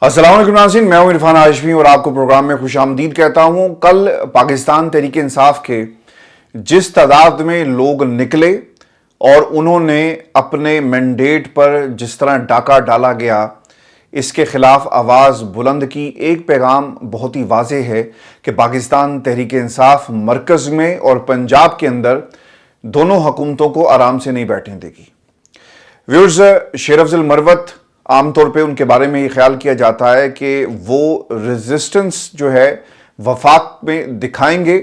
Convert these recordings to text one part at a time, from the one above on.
अस्सलाम वालेकुम नाज़रीन, मैं हूं इरफान हाशमी और आपको प्रोग्राम में खुश आमदीद कहता हूं। कल पाकिस्तान तहरीक इंसाफ के जिस तादाद में लोग निकले और उन्होंने अपने मैंडेट पर जिस तरह डाका डाला गया, इसके खिलाफ आवाज़ बुलंद की। एक पैगाम बहुत ही वाज़ेह है कि पाकिस्तान तहरीक इंसाफ मरकज़ में और पंजाब के अंदर दोनों हुकूमतों को आराम से नहीं बैठने देगी। व्यूअर्स, शेर अफजल मरवत आमतौर पे उनके बारे में ये ख्याल किया जाता है कि वो रेजिस्टेंस जो है वफाक में दिखाएंगे,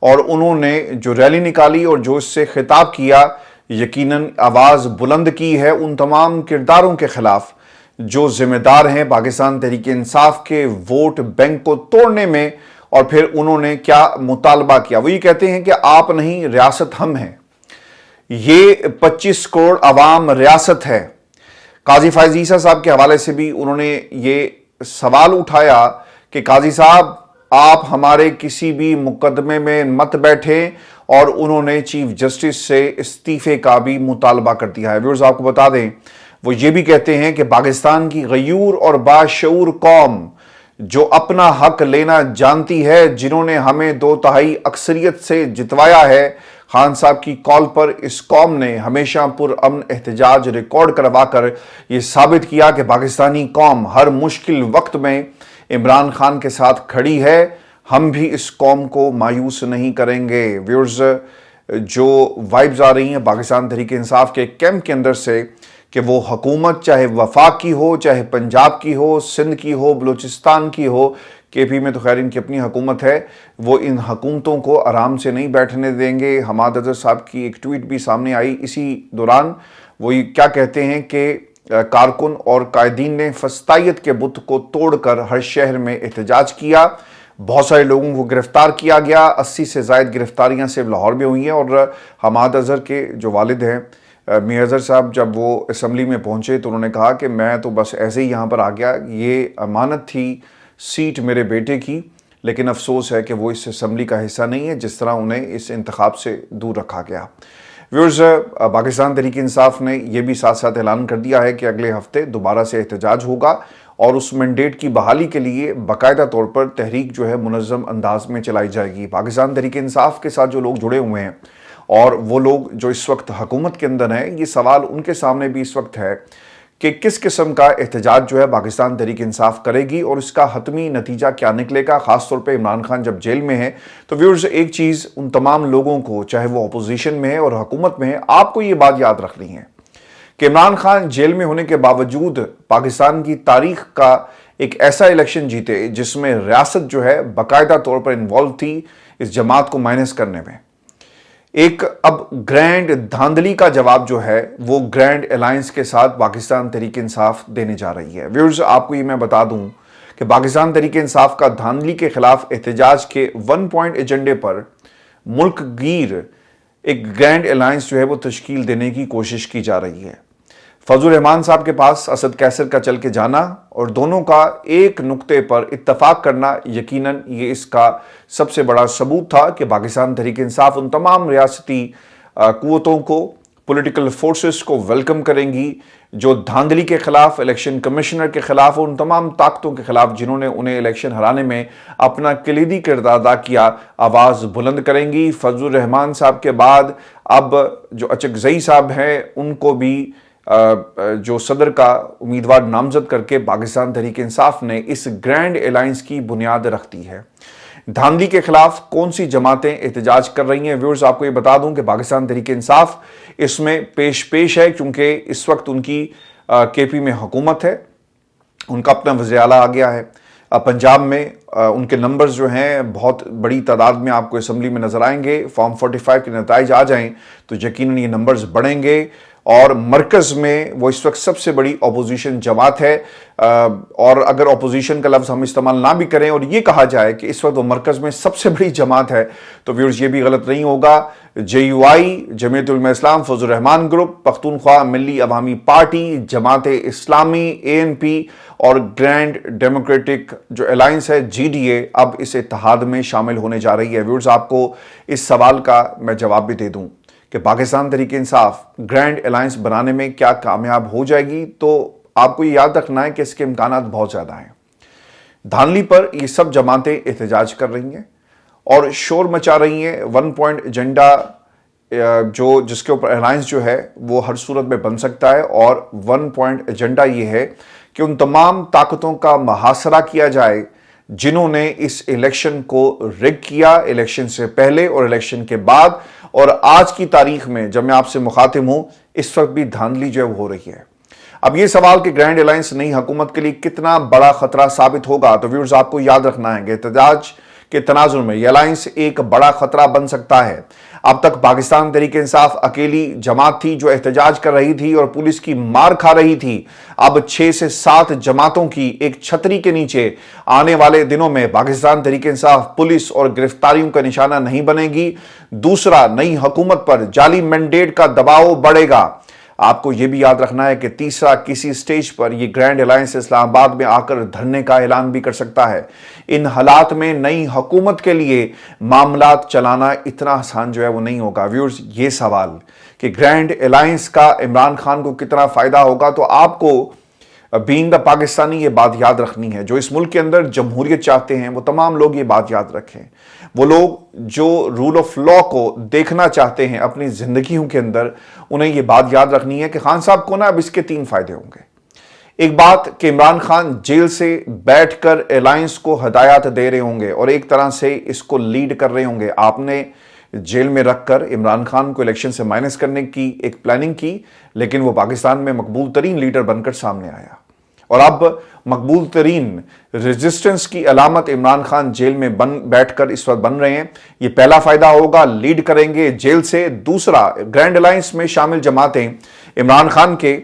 और उन्होंने जो रैली निकाली और जो इससे खिताब किया, यकीनन आवाज़ बुलंद की है उन तमाम किरदारों के खिलाफ जो जिम्मेदार हैं पाकिस्तान तहरीक इंसाफ के वोट बैंक को तोड़ने में। और फिर उन्होंने क्या मुतालबा किया, वो ये कहते हैं कि आप नहीं, रियासत हम हैं। ये 25 करोड़ अवाम रियासत है। काजी फैज ईसा साहब के हवाले से भी उन्होंने ये सवाल उठाया कि काजी साहब, आप हमारे किसी भी मुकदमे में मत बैठे, और उन्होंने चीफ जस्टिस से इस्तीफे का भी मुतालबा कर दिया है। व्यूअर्स, आपको बता दें, वो ये भी कहते हैं कि पाकिस्तान की गयूर और बाशऊर कौम जो अपना हक लेना जानती है, जिन्होंने हमें 2/3 अक्सरियत से जितवाया है, खान साहब की कॉल पर इस कौम ने हमेशा पुरअमन एहतजाज रिकॉर्ड करवा कर ये साबित किया कि पाकिस्तानी कौम हर मुश्किल वक्त में इमरान खान के साथ खड़ी है। हम भी इस कौम को मायूस नहीं करेंगे। व्यूअर्स, जो वाइब्स आ रही हैं पाकिस्तान तहरीक इंसाफ के कैंप के अंदर से कि वो हुकूमत चाहे वफाक की हो, चाहे पंजाब की हो, सिंध की हो, बलूचिस्तान की हो, केपी में तो खैर इनकी अपनी हुकूमत है, वो इन हुकूमतों को आराम से नहीं बैठने देंगे। हमाद अजहर साहब की एक ट्वीट भी सामने आई इसी दौरान। वो ये क्या कहते हैं कि कारकुन और कायदीन ने फस्तायत के बुत को तोड़कर हर शहर में एहतजाज किया। बहुत सारे लोगों को गिरफ्तार किया गया। 80 से ज़ायद गिरफ्तारियाँ सिर्फ लाहौर में हुई हैं। और हमाद अजहर के जो वालिद हैं मियां अजहर साहब, जब वो असम्बली में पहुंचे तो उन्होंने कहा कि मैं तो बस ऐसे ही यहाँ पर आ गया, ये अमानत थी सीट मेरे बेटे की, लेकिन अफसोस है कि वो इस असम्बली का हिस्सा नहीं है, जिस तरह उन्हें इस इंतखाब से दूर रखा गया। व्यूअर्स, पाकिस्तान तहरीक इंसाफ ने यह भी साथ साथ ऐलान कर दिया है कि अगले हफ्ते दोबारा से एहतजाज होगा, और उस मैंडेट की बहाली के लिए बाकायदा तौर पर तहरीक जो है मुनज़्ज़म अंदाज में चलाई जाएगी। पाकिस्तान तहरीक इंसाफ के साथ जो लोग जुड़े हुए हैं और वो लोग जो इस वक्त हुकूमत के अंदर हैं, ये सवाल उनके सामने भी इस वक्त है कि किस किस्म का एहतजाज जो है पाकिस्तान तहरीक इंसाफ करेगी और इसका हतमी नतीजा क्या निकलेगा, खासतौर पे इमरान खान जब जेल में है। तो व्यूअर्स, एक चीज़ उन तमाम लोगों को, चाहे वो अपोजिशन में है और हुकूमत में है, आपको ये बात याद रखनी है कि इमरान खान जेल में होने के बावजूद पाकिस्तान की तारीख का एक ऐसा इलेक्शन जीते जिसमें रियासत जो है बाकायदा तौर पर इन्वॉल्व थी इस जमात को माइनस करने में। एक अब ग्रैंड धांधली का जवाब जो है वो ग्रैंड अलायंस के साथ पाकिस्तान तहरीक इंसाफ देने जा रही है। व्यूअर्स, आपको ये मैं बता दूं कि पाकिस्तान तहरीक इंसाफ का धांधली के खिलाफ एहतजाज के 1 पॉइंट एजेंडे पर मुल्क गिर एक ग्रैंड अलायंस जो है वो तश्कील देने की कोशिश की जा रही है। फजल रहमान साहब के पास असद कैसर का चल के जाना और दोनों का एक नुक्ते पर इत्तफाक करना, यकीनन ये इसका सबसे बड़ा सबूत था कि पाकिस्तान तहरीक इंसाफ उन तमाम रियासती कुव्वतों को, पॉलिटिकल फोर्सेस को वेलकम करेंगी जो धांधली के खिलाफ, इलेक्शन कमिश्नर के खिलाफ, उन तमाम ताकतों के खिलाफ जिन्होंने उन्हें इलेक्शन हराने में अपना कलीदी किरदार अदा किया, आवाज़ बुलंद करेंगी। फजल रहमान साहब के बाद अब जो अचकजई साहब हैं, उनको भी जो सदर का उम्मीदवार नामजद करके पाकिस्तान तहरीक इंसाफ ने इस ग्रैंड अलायंस की बुनियाद रख दी है। धांधली के खिलाफ कौन सी जमातें एहतजाज कर रही हैं? व्यूअर्स, आपको ये बता दूं कि पाकिस्तान तहरीक इंसाफ इसमें पेश है, क्योंकि इस वक्त उनकी केपी में हुकूमत है, उनका अपना वज़ीर आला आ गया है। पंजाब में उनके नंबर्स जो हैं बहुत बड़ी तादाद में आपको असम्बली में नजर आएंगे। फॉर्म 45 के नताइज आ जाएं तो यकीनन ये नंबर्स बढ़ेंगे, और मरकज़ में वो इस वक्त सबसे बड़ी अपोजिशन जमात है। और अगर अपोजिशन का लफ्ज़ हम इस्तेमाल ना भी करें और ये कहा जाए कि इस वक्त वो मरकज़ में सबसे बड़ी जमात है, तो व्यूअर्स ये भी गलत नहीं होगा। JUI, जमीयत उलमा इस्लाम, फजल रहमान ग्रुप, पख्तूनख्वा मिली अवामी पार्टी, जमात इस्लामी, ANP और ग्रैंड डेमोक्रेटिक जो अलायंस है GDA अब इस इत्तेहाद में शामिल होने जा रही है। व्यूअर्स, आपको इस सवाल का मैं जवाब भी दे दूं कि पाकिस्तान तहरीक इंसाफ ग्रैंड अलायंस बनाने में क्या कामयाब हो जाएगी, तो आपको ये याद रखना है कि इसके इम्कानात बहुत ज़्यादा हैं। धांधली पर ये सब जमातें एहतजाज कर रही हैं और शोर मचा रही हैं। 1 पॉइंट एजेंडा जो जिसके ऊपर अलायंस जो है वो हर सूरत में बन सकता है, और 1 पॉइंट एजेंडा ये है कि उन तमाम ताकतों का मुहासरा किया जाए जिन्होंने इस इलेक्शन को रिग किया, इलेक्शन से पहले और इलेक्शन के बाद। और आज की तारीख में जब मैं आपसे मुखातिब हूं, इस वक्त भी धांधली जो है वो हो रही है। अब ये सवाल कि ग्रैंड अलायंस नई हुकूमत के लिए कितना बड़ा खतरा साबित होगा, तो व्यूअर्स आपको याद रखना है कि एहतजाज के तनाजुर में यह अलायंस एक बड़ा खतरा बन सकता है। अब तक पाकिस्तान तहरीक इंसाफ अकेली जमात थी जो एहतजाज कर रही थी और पुलिस की मार खा रही थी। अब 6 से 7 जमातों की एक छतरी के नीचे आने वाले दिनों में पाकिस्तान तहरीक इंसाफ पुलिस और गिरफ्तारियों का निशाना नहीं बनेगी। दूसरा, नई हुकूमत पर जाली मैंडेट का दबाव बढ़ेगा। आपको यह भी याद रखना है कि तीसरा, किसी स्टेज पर यह ग्रैंड अलायंस इस्लामाबाद में आकर धरने का ऐलान भी कर सकता है। इन हालात में नई हुकूमत के लिए मामलात चलाना इतना आसान जो है वो नहीं होगा। व्यूअर्स, ये सवाल कि ग्रैंड अलायंस का इमरान खान को कितना फायदा होगा, तो आपको बीइंग द पाकिस्तानी ये बात याद रखनी है। जो इस मुल्क के अंदर जमहूरियत चाहते हैं वो तमाम लोग ये बात याद रखें। वो लोग जो रूल ऑफ लॉ को देखना चाहते हैं अपनी जिंदगियों के अंदर, उन्हें ये बात याद रखनी है कि खान साहब को ना अब इसके 3 फायदे होंगे। एक बात कि इमरान खान जेल से बैठकर अलायंस को हदायत दे रहे होंगे और एक तरह से इसको लीड कर रहे होंगे। आपने जेल में रखकर इमरान खान को इलेक्शन से माइनस करने की एक प्लानिंग की, लेकिन वो पाकिस्तान में मकबूल तरीन लीडर बनकर सामने आया। और अब मकबूल तरीन रेजिस्टेंस की अलामत इमरान खान जेल में बैठकर इस वक्त बन रहे हैं। ये पहला फायदा होगा, लीड करेंगे जेल से। दूसरा, ग्रैंड अलायंस में शामिल जमातें इमरान खान के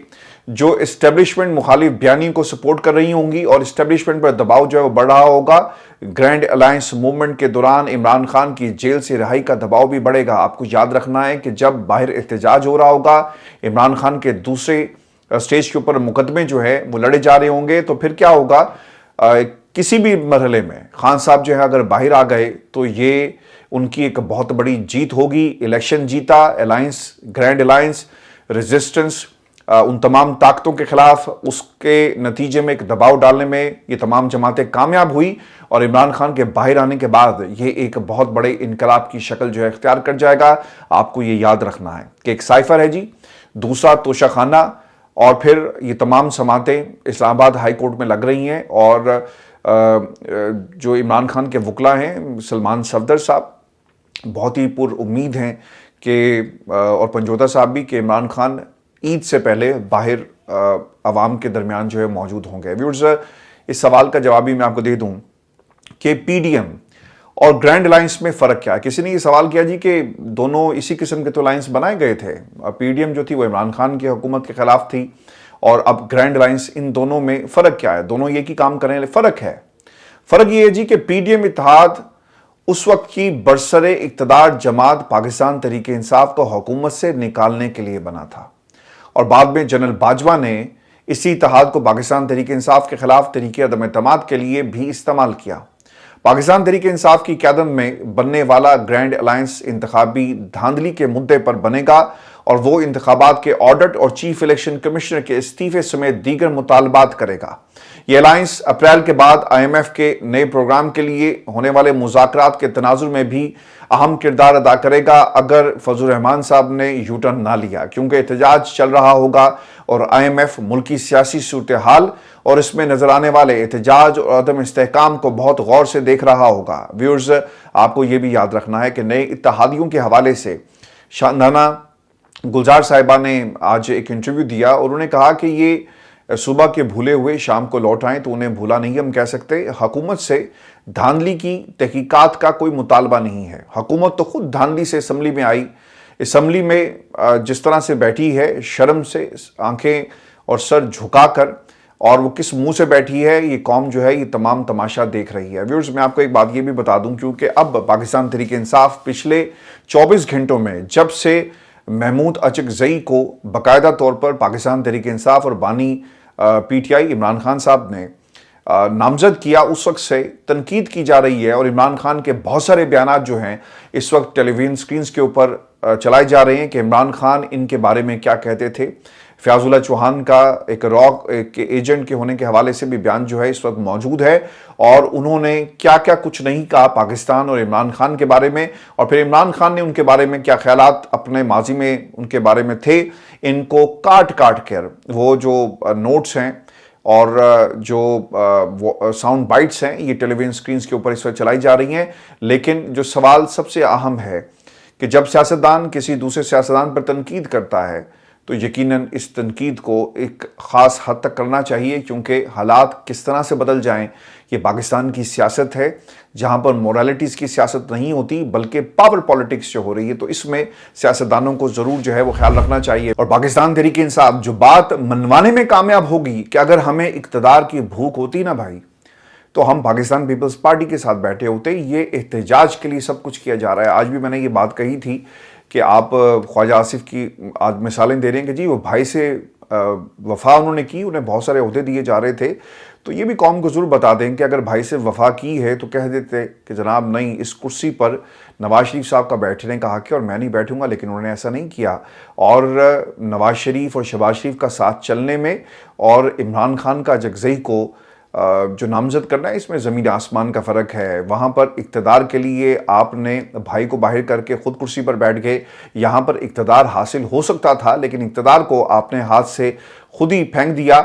जो एस्टेब्लिशमेंट मुखालिफ बयानी को सपोर्ट कर रही होंगी और एस्टेब्लिशमेंट पर दबाव जो है वो बढ़ रहा होगा। ग्रैंड अलायंस मूवमेंट के दौरान इमरान खान की जेल से रिहाई का दबाव भी बढ़ेगा। आपको याद रखना है कि जब बाहर एहतजाज हो रहा होगा, इमरान खान के दूसरे स्टेज के ऊपर मुकदमे जो है वो लड़े जा रहे होंगे, तो फिर क्या होगा, किसी भी मरहले में खान साहब जो है अगर बाहर आ गए तो ये उनकी एक बहुत बड़ी जीत होगी। इलेक्शन जीता, अलायंस, ग्रैंड अलायंस, रेजिस्टेंस, उन तमाम ताकतों के खिलाफ उसके नतीजे में एक दबाव डालने में ये तमाम जमातें कामयाब हुई और इमरान खान के बाहर आने के बाद ये एक बहुत बड़े इनकलाब की शक्ल जो है इख्तियार कर जाएगा। आपको ये याद रखना है कि एक साइफर है जी, दूसरा तोशाखाना, और फिर ये तमाम समातें इस्लामाबाद हाई कोर्ट में लग रही हैं। और जो इमरान खान के वकला हैं सलमान सफदर साहब बहुत ही पुर उम्मीद हैं कि और पंजोता साहब भी, कि इमरान खान ईद से पहले बाहर अवाम के दरमियान जो है मौजूद होंगे। व्यूअर्स, इस सवाल का जवाब भी मैं आपको दे दूं कि पीडीएम और ग्रैंड अलायंस में फ़र्क क्या है। किसी ने ये सवाल किया जी कि दोनों इसी किस्म के तो अलायंस बनाए गए थे। पीडीएम जो थी वो इमरान खान की हुकूमत के खिलाफ थी और अब ग्रैंड अलायंस, इन दोनों में फ़र्क क्या है? दोनों एक ही काम करें, फ़र्क है। फ़र्क ये है जी कि पीडीएम इत्तेहाद उस वक्त की बरसरे इक़्तिदार जमात पाकिस्तान तहरीक इंसाफ को हुकूमत से निकालने के लिए बना था और बाद में जनरल बाजवा ने इसी इत्तेहाद को पाकिस्तान तहरीक इंसाफ के खिलाफ तरीके अदम एतमाद के लिए भी इस्तेमाल किया। पाकिस्तान तहरीक इंसाफ की क़यादत में बनने वाला ग्रैंड अलायंस इंतखाबी धांधली के मुद्दे पर बनेगा और वो इंतखाबात के ऑडिट और चीफ इलेक्शन कमिश्नर के इस्तीफे समेत दीगर मुतालबात करेगा। ये अलायंस अप्रैल के बाद IMF के नए प्रोग्राम के लिए होने वाले मुज़ाकरात के तनाजुर में भी अहम किरदार अदा करेगा अगर फजल रहमान साहब ने यू टर्न ना लिया, क्योंकि एहतजाज चल रहा होगा और IMF मुल्की सियासी सूरत हाल और इसमें नजर आने वाले एहतजाज और अदम इस्तेहकाम को बहुत गौर से देख रहा होगा। व्यूअर्स, आपको ये भी याद रखना है कि नए इत्तेहादियों के हवाले से शानदाना गुलजार साहिबा ने आज एक इंटरव्यू दिया और उन्होंने कहा कि ये सुबह के भूले हुए शाम को लौट आए तो उन्हें भूला नहीं हम कह सकते। हुकूमत से धांधली की तहकीकात का कोई मुतालबा नहीं है। हुकूमत तो खुद धांधली से असम्बली में आई, असम्बली में जिस तरह से बैठी है, शर्म से आंखें और सर झुकाकर, और वो किस मुंह से बैठी है, ये कौम जो है ये तमाम तमाशा देख रही है। व्यूअर्स, मैं आपको एक बात ये भी बता दूं, क्योंकि अब पाकिस्तान तहरीक इंसाफ पिछले 24 घंटों में जब से महमूद अचकजई को बाकायदा तौर पर पाकिस्तान तहरीक इंसाफ और बानी PTI इमरान खान साहब ने नामजद किया, उस वक्त से तनकीद की जा रही है और इमरान खान के बहुत सारे बयानात जो हैं इस वक्त टेलीविजन स्क्रीन्स के ऊपर चलाए जा रहे हैं कि इमरान खान इनके बारे में क्या कहते थे। फयाजुल अल्लाह चौहान का एक रॉक के एजेंट के होने के हवाले से भी बयान जो है इस वक्त मौजूद है, और उन्होंने क्या क्या कुछ नहीं कहा पाकिस्तान और इमरान खान के बारे में, और फिर इमरान खान ने उनके बारे में क्या ख्यालात अपने माजी में उनके बारे में थे, इनको काट काट कर वो जो नोट्स हैं और जो साउंड बाइट्स हैं ये टेलीविजन स्क्रीन्स के ऊपर इस वक्त चलाई जा रही हैं। लेकिन जो सवाल सबसे अहम है कि जब सियासतदान किसी दूसरे सियासतदान पर तनकीद करता है तो यकीनन इस तनकीद को एक ख़ास हद तक करना चाहिए, क्योंकि हालात किस तरह से बदल जाएं ये पाकिस्तान की सियासत है जहां पर मोरालिटीज़ की सियासत नहीं होती बल्कि पावर पॉलिटिक्स जो हो रही है। तो इसमें सियासतदानों को ज़रूर जो है वो ख्याल रखना चाहिए। और पाकिस्तान तहरीक इंसाफ जो बात मनवाने में कामयाब होगी कि अगर हमें इक़्तिदार की भूख होती ना भाई, तो हम पाकिस्तान पीपल्स पार्टी के साथ बैठे होते। ये एहतजाज के लिए सब कुछ किया जा रहा है। आज भी मैंने ये बात कही थी कि आप ख्वाजा आसिफ की आज मिसालें दे रहे हैं कि जी वो भाई से वफा उन्होंने की, उन्हें बहुत सारे ओहदे दिए जा रहे थे। तो ये भी कौम को ज़रूर बता दें कि अगर भाई से वफा की है तो कह देते कि जनाब नहीं, इस कुर्सी पर नवाज शरीफ साहब का बैठने का हक है और मैं नहीं बैठूंगा, लेकिन उन्होंने ऐसा नहीं किया। और नवाज शरीफ और शहबाज शरीफ का साथ चलने में और इमरान खान का जगज़ई को जो नामजद करना है, इसमें ज़मीन आसमान का फ़र्क है। वहाँ पर इक़्तिदार के लिए आपने भाई को बाहर करके ख़ुद कुर्सी पर बैठ गए। यहाँ पर इक़्तिदार हासिल हो सकता था, लेकिन इक़्तिदार को आपने हाथ से खुद ही फेंक दिया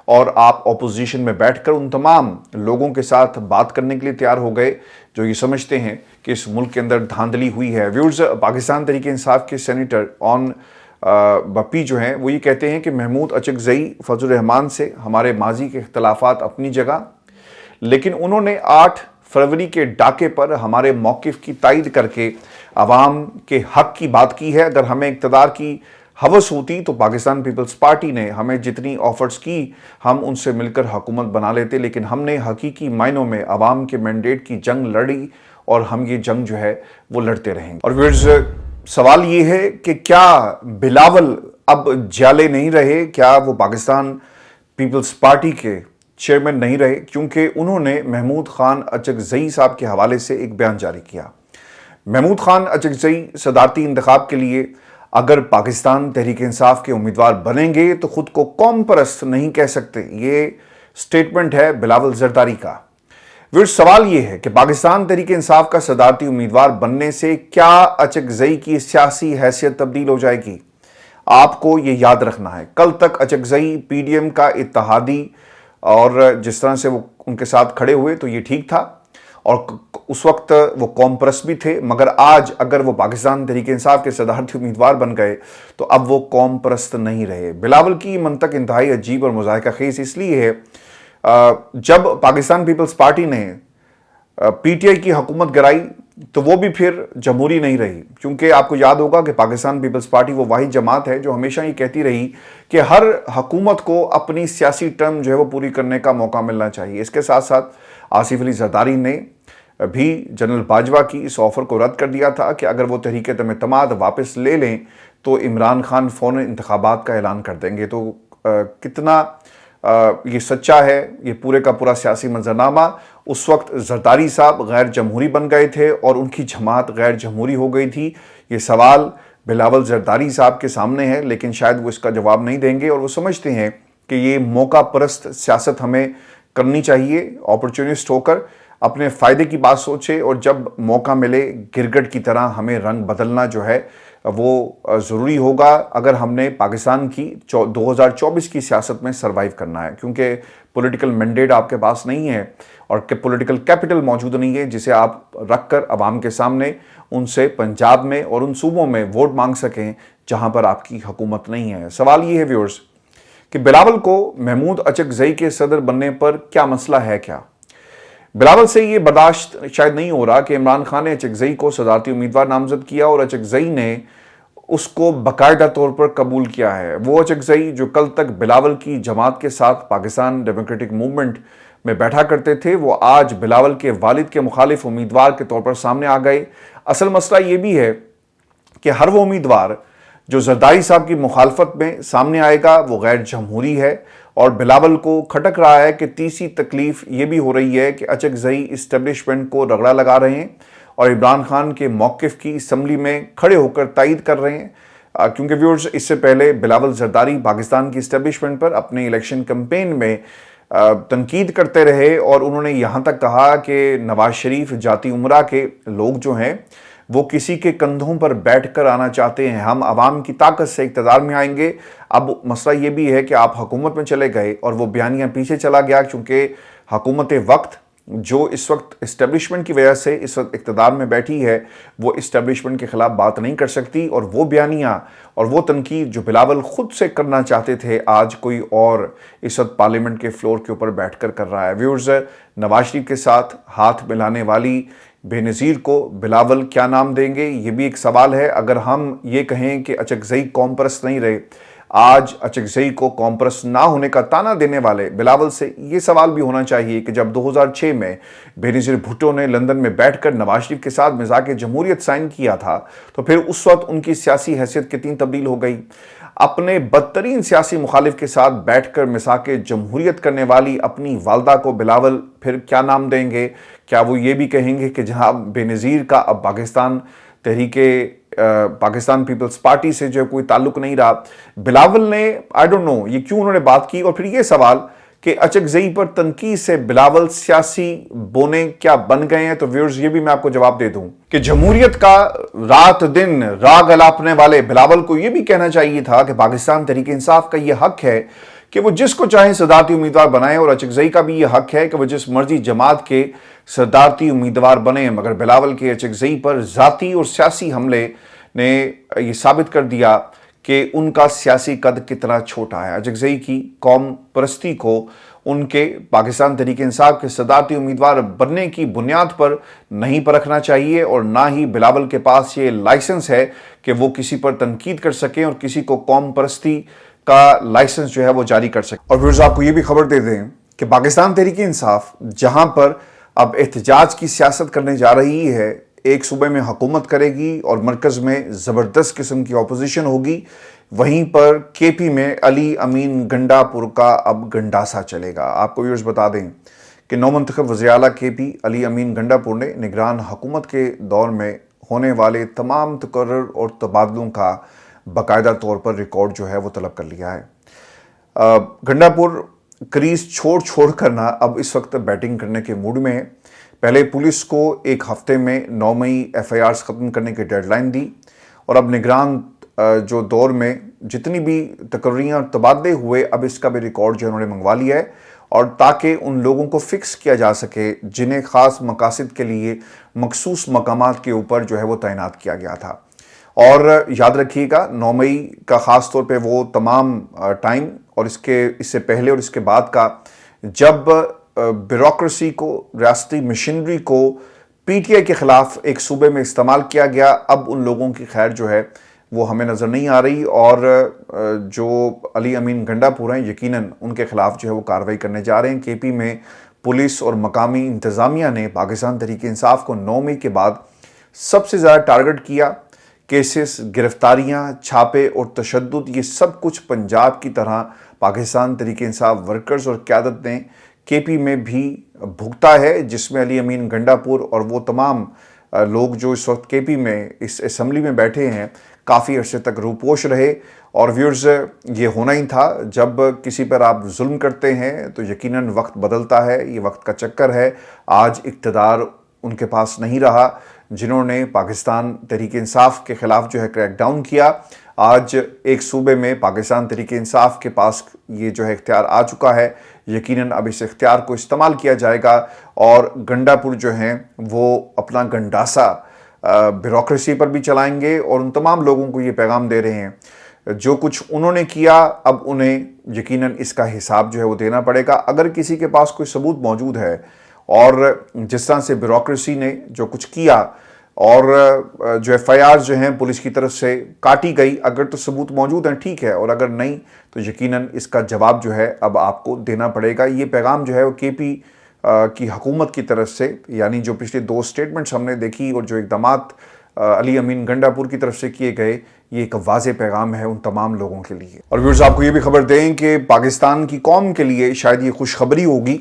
और आप अपोजिशन में बैठकर उन तमाम लोगों के साथ बात करने के लिए तैयार हो गए जो ये समझते हैं कि इस मुल्क के अंदर धांधली हुई है। व्यूअर्स, पाकिस्तान तहरीक इंसाफ के सेनेटर ऑन बप्पी जो हैं वो ये कहते हैं कि महमूद अचकज़ई फजल रहमान से हमारे माजी के इख्तलाफात अपनी जगह, लेकिन उन्होंने 8 फरवरी के डाके पर हमारे मौक़िफ़ की तायद करके आवाम के हक़ की बात की है। अगर हमें इक़्तिदार की हवस होती तो पाकिस्तान पीपल्स पार्टी ने हमें जितनी ऑफ़र्स की हम उनसे मिलकर हुकूमत बना लेते, लेकिन हमने हकीकी मायनों में आवाम के मैंडेट की जंग लड़ी और हम ये जंग जो है वो लड़ते रहेंगे। और व्यूअर्स, सवाल ये है कि क्या बिलावल अब जाले नहीं रहे, क्या वो पाकिस्तान पीपल्स पार्टी के चेयरमैन नहीं रहे, क्योंकि उन्होंने महमूद खान अचकज़ई साहब के हवाले से एक बयान जारी किया। महमूद खान अचकज़ई सदारती इंतखाब के लिए अगर पाकिस्तान तहरीक इंसाफ के उम्मीदवार बनेंगे तो खुद को कौम परस्त नहीं कह सकते। ये स्टेटमेंट है बिलावल ज़रदारी का। फिर सवाल ये है कि पाकिस्तान तहरीक इंसाफ का सदारती उम्मीदवार बनने से क्या अचकज़ई की सियासी हैसियत तब्दील हो जाएगी? आपको ये याद रखना है। कल तक अचकज़ई पीडीएम का इत्तेहादी और जिस तरह से वो उनके साथ खड़े हुए तो ये ठीक था और उस वक्त वो कौम परस्त भी थे, मगर आज अगर वो पाकिस्तान तहरीक इंसाफ के सदारती उम्मीदवार बन गए तो अब वो कौम परस्त नहीं रहे। बिलावल की मंतक इंतहाई अजीब और मुज़ाहिका खेज़ इसलिए है, जब पाकिस्तान पीपल्स पार्टी ने पीटीआई की हुकूमत गिराई तो वो भी फिर जमहूरी नहीं रही, क्योंकि आपको याद होगा कि पाकिस्तान पीपल्स पार्टी वो वाहिद जमात है जो हमेशा ये कहती रही कि हर हुकूमत को अपनी सियासी टर्म जो है वो पूरी करने का मौका मिलना चाहिए। इसके साथ साथ आसिफ अली ज़रदारी ने भी जनरल बाजवा की इस ऑफ़र को रद्द कर दिया था कि अगर वो तहरीक-ए-तमाद वापस ले लें तो इमरान खान फ़ौरन इंतखाबात का ऐलान कर देंगे। तो कितना ये सच्चा है ये पूरे का पूरा सियासी मंजरनामा। उस वक्त ज़रदारी साहब गैर जमहूरी बन गए थे और उनकी जमात गैर जमहूरी हो गई थी। ये सवाल बिलावल ज़रदारी साहब के सामने है, लेकिन शायद वो इसका जवाब नहीं देंगे और वो समझते हैं कि ये मौका परस्त सियासत हमें करनी चाहिए। अपॉर्चुनिस्ट होकर अपने फ़ायदे की बात सोचे और जब मौका मिले गिरगट की तरह हमें रंग बदलना जो है वो ज़रूरी होगा अगर हमने पाकिस्तान की 2024 की सियासत में सरवाइव करना है, क्योंकि पॉलिटिकल मैंडेट आपके पास नहीं है और पॉलिटिकल कैपिटल मौजूद नहीं है जिसे आप रख कर आवाम के सामने उनसे पंजाब में और उन सूबों में वोट मांग सकें जहां पर आपकी हुकूमत नहीं है। सवाल ये है व्यूअर्स कि बिलावल को महमूद अचकज़ई के सदर बनने पर क्या मसला है? क्या बिलावल से ये बर्दाश्त शायद नहीं हो रहा कि इमरान खान ने अचकज़ई को सदारती उम्मीदवार नामजद किया और अचकज़ई ने उसको बाकायदा तौर पर कबूल किया है। वो अचकज़ई जो कल तक बिलावल की जमात के साथ पाकिस्तान डेमोक्रेटिक मूवमेंट में बैठा करते थे, वो आज बिलावल के वालिद के मुखालिफ उम्मीदवार के तौर पर सामने आ गए। असल मसला ये भी है कि हर वो उम्मीदवार जो ज़रदारी साहब की मुखालफत में सामने आएगा वो गैर जमहूरी है और बिलावल को खटक रहा है कि तीसरी तकलीफ ये भी हो रही है कि अचकज़ई इस्टेब्लिशमेंट को रगड़ा लगा रहे हैं और इमरान खान के मौक़िफ़ की असम्बली में खड़े होकर तायद कर रहे हैं। کیونکہ ویورز اس سے پہلے بلاول زرداری پاکستان کی اسٹیبلشمنٹ پر اپنے الیکشن کمپین میں تنقید کرتے رہے اور انہوں نے یہاں تک کہا کہ نواز شریف جاتی امراء کے لوگ جو ہیں وہ کسی کے کندھوں پر بیٹھ کر آنا چاہتے ہیں، ہم عوام کی طاقت سے اقتدار میں آئیں گے۔ اب مسئلہ یہ بھی ہے کہ آپ حکومت میں چلے گئے اور وہ بیانیہ پیچھے چلا گیا، کیونکہ حکومت وقت جو اس وقت اسٹیبلشمنٹ کی وجہ سے اس وقت اقتدار میں بیٹھی ہے وہ اسٹیبلشمنٹ کے خلاف بات نہیں کر سکتی، اور وہ بیانیہ اور وہ تنقید جو بلاول خود سے کرنا چاہتے تھے آج کوئی اور اس وقت پارلیمنٹ کے فلور کے اوپر بیٹھ کر کر رہا ہے۔ ویورز، نواز شریف کے ساتھ ہاتھ ملانے والی بے نظیر کو بلاول کیا نام دیں گے، یہ بھی ایک سوال ہے۔ اگر ہم یہ کہیں کہ اچکزئی قوم پرست نہیں رہے، آج اچکزئی کو قوم پرست نہ ہونے کا طعنہ دینے والے بلاول سے یہ سوال بھی ہونا چاہیے کہ جب 2006 میں بے نظیر بھٹو نے لندن میں بیٹھ کر نواز شریف کے ساتھ میثاق جمہوریت سائن کیا تھا تو پھر اس وقت ان کی سیاسی حیثیت کتنی تبدیل ہو گئی۔ اپنے بدترین سیاسی مخالف کے ساتھ بیٹھ کر میثاق جمہوریت کرنے والی اپنی والدہ کو بلاول پھر کیا نام دیں گے؟ کیا وہ یہ بھی کہیں گے کہ جناب بے نظیر کا اب پاکستان پیپلز پارٹی سے جو کوئی تعلق نہیں رہا؟ بلاول نے آئی ڈونٹ نو یہ کیوں انہوں نے بات کی۔ اور پھر یہ سوال کہ اچکزئی پر تنقید سے بلاول سیاسی بونے کیا بن گئے ہیں، تو ویورز یہ بھی میں آپ کو جواب دے دوں کہ جمہوریت کا رات دن راگ الاپنے والے بلاول کو یہ بھی کہنا چاہیے تھا کہ پاکستان تحریک انصاف کا یہ حق ہے کہ وہ جس کو چاہیں صدارتی امیدوار بنائیں، اور اچکزئی کا بھی یہ حق ہے کہ وہ جس مرضی جماعت کے صدارتی امیدوار بنیں، مگر بلاول کے اچکزئی پر ذاتی اور سیاسی حملے نے یہ ثابت کر دیا کہ ان کا سیاسی قد کتنا چھوٹا ہے۔ اچکزئی کی قوم پرستی کو ان کے پاکستان تحریک انصاف کے صدارتی امیدوار بننے کی بنیاد پر نہیں پرکھنا چاہیے، اور نہ ہی بلاول کے پاس یہ لائسنس ہے کہ وہ کسی پر تنقید کر سکیں اور کسی کو قوم پرستی کا لائسنس جو ہے وہ جاری کر سکیں۔ اور پھر آپ کو یہ بھی خبر دے دیں کہ پاکستان تحریک انصاف جہاں پر اب احتجاج کی سیاست کرنے جا رہی ہے، ایک صوبے میں حکومت کرے گی اور مرکز میں زبردست قسم کی اپوزیشن ہوگی، وہیں پر کے پی میں علی امین گنڈا پور کا اب گنڈاسا چلے گا۔ آپ کو ویورز بتا دیں کہ نو منتخب وزیر اعلیٰ کے پی علی امین گنڈا پور نے نگران حکومت کے دور میں ہونے والے تمام تقرر اور تبادلوں کا باقاعدہ طور پر ریکارڈ جو ہے وہ طلب کر لیا ہے۔ گنڈا پور کریز چھوڑ کر نہ اب اس وقت بیٹنگ کرنے کے موڈ میں ہے۔ پہلے پولیس کو ایک ہفتے میں 9 مئی ایف آئی آرز ختم کرنے کی ڈیڈ لائن دی، اور اب نگران جو دور میں جتنی بھی تقرریاں اور تبادلے ہوئے اب اس کا بھی ریکارڈ جو انہوں نے منگوا لیا ہے، اور تاکہ ان لوگوں کو فکس کیا جا سکے جنہیں خاص مقاصد کے لیے مخصوص مقامات کے اوپر جو ہے وہ تعینات کیا گیا تھا۔ اور یاد رکھیے گا 9 مئی کا خاص طور پہ وہ تمام ٹائم اور اس سے پہلے اور اس کے بعد کا جب بیوروکریسی کو، ریاستی مشینری کو پی ٹی آئی کے خلاف ایک صوبے میں استعمال کیا گیا، اب ان لوگوں کی خیر جو ہے وہ ہمیں نظر نہیں آ رہی، اور جو علی امین گنڈا پور ہیں یقیناً ان کے خلاف جو ہے وہ کارروائی کرنے جا رہے ہیں۔ کے پی میں پولیس اور مقامی انتظامیہ نے پاکستان تحریک انصاف کو 9 مئی کے بعد سب سے زیادہ ٹارگٹ کیا۔ کیسز، گرفتاریاں، چھاپے اور تشدد، یہ سب کچھ پنجاب کی طرح پاکستان تحریک انصاف ورکرز اور قیادت نے کے پی میں بھی بھگتا ہے، جس میں علی امین گنڈا پور اور وہ تمام لوگ جو اس وقت کے پی میں اس اسمبلی میں بیٹھے ہیں کافی عرصے تک روپوش رہے۔ اور ویورز، یہ ہونا ہی تھا، جب کسی پر آپ ظلم کرتے ہیں تو یقیناً وقت بدلتا ہے، یہ وقت کا چکر ہے۔ آج اقتدار ان کے پاس نہیں رہا جنہوں نے پاکستان تحریک انصاف کے خلاف جو ہے کریک ڈاؤن کیا۔ آج ایک صوبے میں پاکستان تحریک انصاف کے پاس یہ جو ہے اختیار آ چکا ہے، یقیناً اب اس اختیار کو استعمال کیا جائے گا، اور گنڈا پور جو ہیں وہ اپنا گنڈاسا بیوروکریسی پر بھی چلائیں گے، اور ان تمام لوگوں کو یہ پیغام دے رہے ہیں جو کچھ انہوں نے کیا اب انہیں یقیناً اس کا حساب جو ہے وہ دینا پڑے گا۔ اگر کسی کے پاس کوئی ثبوت موجود ہے، اور جس طرح سے بیوروکریسی نے جو کچھ کیا اور جو ایف آئی آر جو ہیں پولیس کی طرف سے کاٹی گئی، اگر تو ثبوت موجود ہیں ٹھیک ہے، اور اگر نہیں تو یقیناً اس کا جواب جو ہے اب آپ کو دینا پڑے گا۔ یہ پیغام جو ہے وہ کے پی کی حکومت کی طرف سے، یعنی جو پچھلے 2 سٹیٹمنٹس ہم نے دیکھی اور جو اقدامات علی امین گنڈا پور کی طرف سے کیے گئے، یہ ایک واضح پیغام ہے ان تمام لوگوں کے لیے۔ اور ویورز، آپ کو یہ بھی خبر دیں کہ پاکستان کی قوم کے لیے شاید یہ خوشخبری ہوگی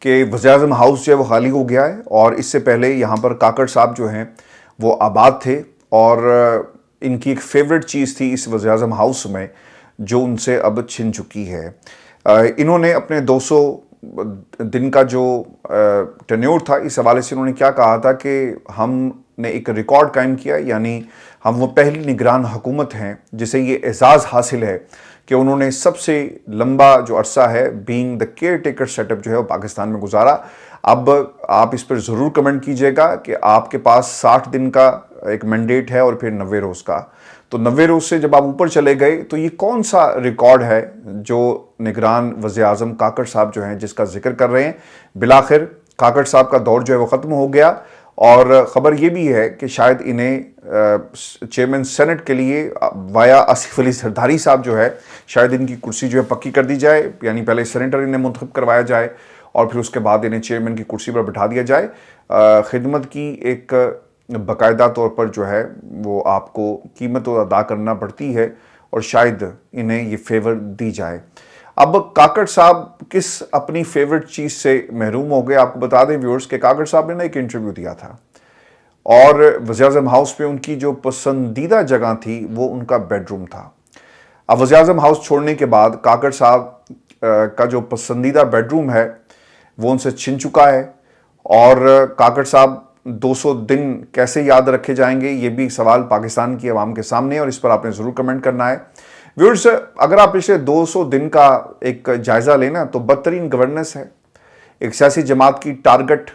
کہ وزیراعظم ہاؤس جو ہے وہ خالی ہو گیا ہے، اور اس سے پہلے یہاں پر کاکڑ صاحب جو ہیں وہ آباد تھے، اور ان کی ایک فیوریٹ چیز تھی اس وزیر اعظم ہاؤس میں جو ان سے اب چھن چکی ہے. انہوں نے اپنے 200 دن کا جو ٹینیور تھا اس حوالے سے انہوں نے کیا کہا تھا کہ ہم نے ایک ریکارڈ قائم کیا, یعنی ہم وہ پہلی نگران حکومت ہیں جسے یہ اعزاز حاصل ہے کہ انہوں نے سب سے لمبا جو عرصہ ہے being the caretaker set up جو ہے وہ پاکستان میں گزارا. اب آپ اس پر ضرور کمنٹ کیجئے گا کہ آپ کے پاس 60 دن کا ایک مینڈیٹ ہے اور پھر 90 روز کا. تو 90 روز سے جب آپ اوپر چلے گئے تو یہ کون سا ریکارڈ ہے جو نگران وزیر اعظم کاکڑ صاحب جو ہیں جس کا ذکر کر رہے ہیں. بالآخر کاکڑ صاحب کا دور جو ہے وہ ختم ہو گیا, اور خبر یہ بھی ہے کہ شاید انہیں چیئرمین سینٹ کے لیے وایا آصف علی زرداری صاحب جو ہے شاید ان کی کرسی جو ہے پکی کر دی جائے, یعنی پہلے سینیٹر انہیں منتخب کروایا جائے اور پھر اس کے بعد انہیں چیئرمین کی کرسی پر بٹھا دیا جائے. خدمت کی ایک باقاعدہ طور پر جو ہے وہ آپ کو قیمت ادا کرنا پڑتی ہے اور شاید انہیں یہ فیور دی جائے. اب کاکڑ صاحب کس اپنی فیورٹ چیز سے محروم ہو گئے. آپ کو بتا دیں ویورز کہ کاکڑ صاحب نے نا ایک انٹرویو دیا تھا اور وزیر اعظم ہاؤس پہ ان کی جو پسندیدہ جگہ تھی وہ ان کا بیڈ روم تھا. اب وزیر اعظم ہاؤس چھوڑنے کے بعد کاکڑ صاحب کا جو پسندیدہ بیڈ روم ہے وہ ان سے چھن چکا ہے, اور کاکڑ صاحب 200 دن کیسے یاد رکھے جائیں گے یہ بھی سوال پاکستان کی عوام کے سامنے ہے, اور اس پر آپ نے ضرور کمنٹ کرنا ہے. ویورز, اگر آپ پچھلے 200 دن کا ایک جائزہ لینا تو بدترین گورننس ہے. ایک سیاسی جماعت کی ٹارگٹ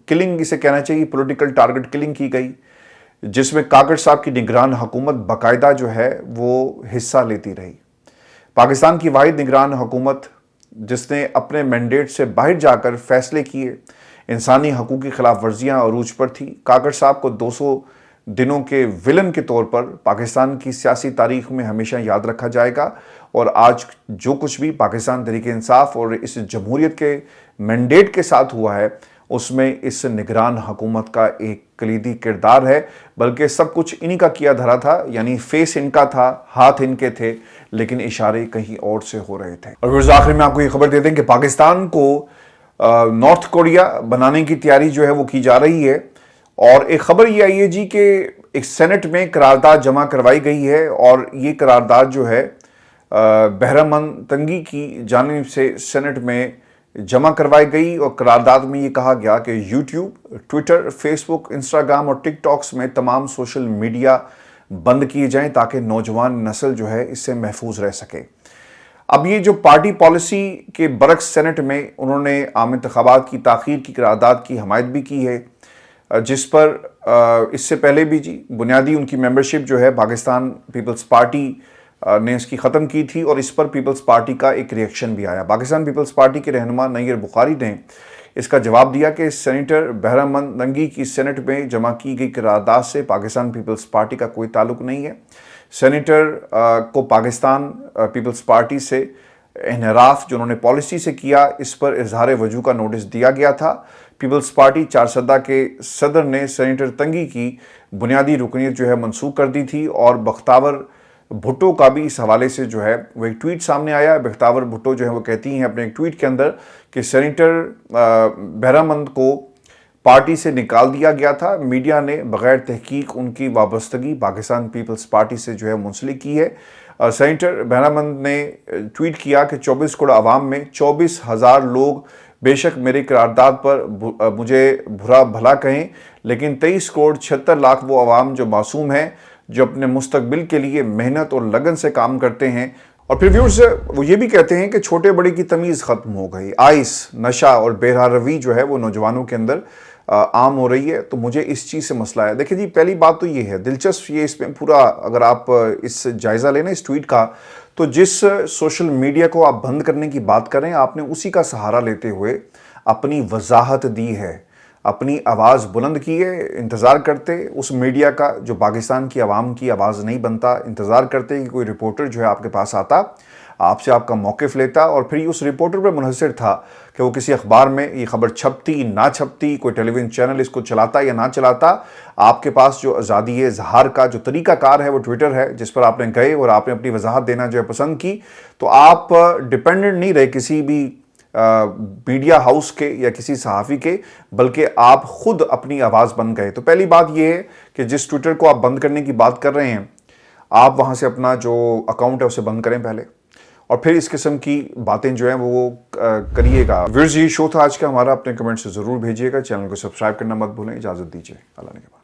کلنگ اسے کہنا چاہیے, پولیٹیکل ٹارگٹ کلنگ کی گئی جس میں کاکڑ صاحب کی نگران حکومت باقاعدہ جو ہے وہ حصہ لیتی رہی. پاکستان کی واحد نگران حکومت جس نے اپنے مینڈیٹ سے باہر جا کر فیصلے کیے, انسانی حقوق کی خلاف ورزیاں عروج پر تھی. کاکڑ صاحب کو 200 دنوں کے ولن کے طور پر پاکستان کی سیاسی تاریخ میں ہمیشہ یاد رکھا جائے گا, اور آج جو کچھ بھی پاکستان تحریک انصاف اور اس جمہوریت کے مینڈیٹ کے ساتھ ہوا ہے اس میں اس نگران حکومت کا ایک کلیدی کردار ہے. بلکہ سب کچھ انہی کا کیا دھرا تھا, یعنی فیس ان کا تھا, ہاتھ ان کے تھے, لیکن اشارے کہیں اور سے ہو رہے تھے. اور آخر میں آپ کو یہ خبر دے دیں کہ پاکستان کو نارتھ کوریا بنانے کی تیاری جو ہے وہ کی جا رہی ہے, اور ایک خبر یہ آئی ہے جی کہ ایک سینٹ میں قرارداد جمع کروائی گئی ہے, اور یہ قرارداد جو ہے بحرمند تنگی کی جانب سے سینٹ میں جمع کروائی گئی, اور قرارداد میں یہ کہا گیا کہ یوٹیوب, ٹویٹر, فیس بک, انسٹاگرام اور ٹک ٹاکس میں تمام سوشل میڈیا بند کیے جائیں تاکہ نوجوان نسل جو ہے اس سے محفوظ رہ سکے. اب یہ جو پارٹی پالیسی کے برعکس سینٹ میں انہوں نے عام انتخابات کی تاخیر کی قرارداد کی حمایت بھی کی ہے, جس پر اس سے پہلے بھی جی بنیادی ان کی ممبرشپ جو ہے پاکستان پیپلز پارٹی نے اس کی ختم کی تھی, اور اس پر پیپلز پارٹی کا ایک ریئیکشن بھی آیا. پاکستان پیپلز پارٹی کے رہنما نیر بخاری نے اس کا جواب دیا کہ سینیٹر بحرمند تنگی کی سینٹ میں جمع کی گئی قرارداد سے پاکستان پیپلز پارٹی کا کوئی تعلق نہیں ہے. سینیٹر کو پاکستان پیپلز پارٹی سے انحراف جو انہوں نے پالیسی سے کیا اس پر اظہار وجوہ کا نوٹس دیا گیا تھا. پیپلز پارٹی چارسدہ کے صدر نے سینیٹر تنگی کی بنیادی رکنیت جو ہے منسوخ کر دی تھی, اور بختاور بھٹو کا بھی اس حوالے سے جو ہے وہ ایک ٹویٹ سامنے آیا. بختاور بھٹو جو ہے وہ کہتی ہیں اپنے ایک ٹویٹ کے اندر کہ سینیٹر بحرمند کو پارٹی سے نکال دیا گیا تھا, میڈیا نے بغیر تحقیق ان کی وابستگی پاکستان پیپلز پارٹی سے جو ہے منسلک کی ہے. سینیٹر بحرمند نے ٹویٹ کیا کہ 24 کروڑ عوام میں 24,000 لوگ بے شک میری قرارداد پر مجھے برا بھلا کہیں, لیکن 23 کروڑ 76 لاکھ وہ عوام جو معصوم ہیں, جو اپنے مستقبل کے لیے محنت اور لگن سے کام کرتے ہیں. اور پھر ویورز وہ یہ بھی کہتے ہیں کہ چھوٹے بڑے کی تمیز ختم ہو گئی, آئس, نشہ اور بے روی جو ہے وہ نوجوانوں کے اندر عام ہو رہی ہے. تو مجھے اس چیز سے مسئلہ ہے. دیکھیں جی, پہلی بات تو یہ ہے دلچسپ, یہ اس میں پورا اگر آپ اس جائزہ لینا اس ٹویٹ کا, تو جس سوشل میڈیا کو آپ بند کرنے کی بات کر رہے ہیں آپ نے اسی کا سہارا لیتے ہوئے اپنی وضاحت دی ہے, اپنی آواز بلند کی ہے. انتظار کرتے اس میڈیا کا جو پاکستان کی عوام کی آواز نہیں بنتا, انتظار کرتے کہ کوئی رپورٹر جو ہے آپ کے پاس آتا, آپ سے آپ کا موقف لیتا, اور پھر اس رپورٹر پر منحصر تھا کہ وہ کسی اخبار میں یہ خبر چھپتی نہ چھپتی, کوئی ٹیلی ویژن چینل اس کو چلاتا یا نہ چلاتا. آپ کے پاس جو آزادی اظہار کا جو طریقہ کار ہے وہ ٹویٹر ہے, جس پر آپ نے گئے اور آپ نے اپنی وضاحت دینا جو ہے پسند کی. تو آپ ڈیپینڈنٹ نہیں رہے کسی بھی میڈیا ہاؤس کے یا کسی صحافی کے، بلکہ آپ خود اپنی آواز بن گئے. تو پہلی بات یہ ہے کہ جس ٹویٹر کو آپ بند کرنے کی بات کر رہے ہیں، آپ وہاں سے اپنا جو اکاؤنٹ ہے اسے بند کریں پہلے، اور پھر اس قسم کی باتیں جو ہیں وہ کریے گا. ویئرز، یہ شو تھا آج کا ہمارا. اپنے کمنٹ سے ضرور بھیجیے گا. چینل کو سبسکرائب کرنا مت بھولیں. اجازت دیجیے. اللہ نے